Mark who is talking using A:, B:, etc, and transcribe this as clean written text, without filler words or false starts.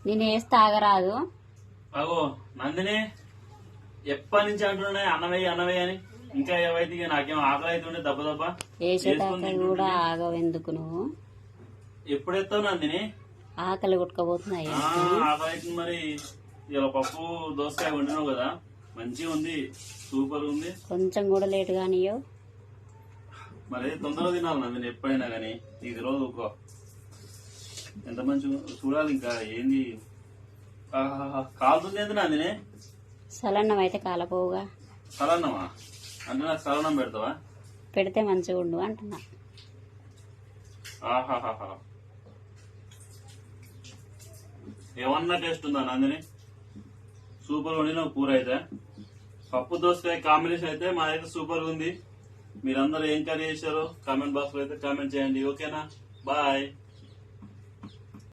A: నేను వేస్తే ఆగరాదు.
B: అగో నందిని ఎప్పటి నుంచి అంటున్నాయి అన్నమయ్య అన్నమయ్య అని. ఇంకా ఏవైతే ఇక నాకేం ఆకలి అవుతుండే దెబ్బ దెబ్బ
A: వేసేదాకా కూడా ఆగవెందుకు నువ్వు?
B: ఎప్పుడు ఎత్తావు నందిని?
A: ఆకలి కొట్టుకోబోతున్నాయి.
B: ఆకలి అవుతుంది మరి. ఇలా పప్పు దోసకాయ వండినావు కదా, మంచిగా ఉంది, సూపర్ ఉంది.
A: కొంచెం కూడా లేట్ గానియో.
B: మరి తొందరగా తినాలి నందిని ఎప్పుడైనా కానీ. ఇది రోజు ఊకో ఎంత మంచిగా చూడాలి. ఇంకా ఏంది కాలుతుంది ఏంది నందిని?
A: సలన్నం అయితే కాలపోవుగా.
B: సలన్నమా అంటే నాకు సలన్నం పెడతావా?
A: పెడితే మంచిగా ఉండు అంటున్నా.
B: ఆహాహా ఏమన్నా టేస్ట్ ఉందా నందిని? సూపర్ వండిన కూర అయితే. పప్పు దోసకాయ కాంబినేషన్ అయితే మాదైతే సూపర్ ఉంది. మీరందరూ ఏం కర్రీ చేశారో కామెంట్ బాక్స్ లో అయితే కామెంట్ చేయండి. ఓకేనా? బాయ్.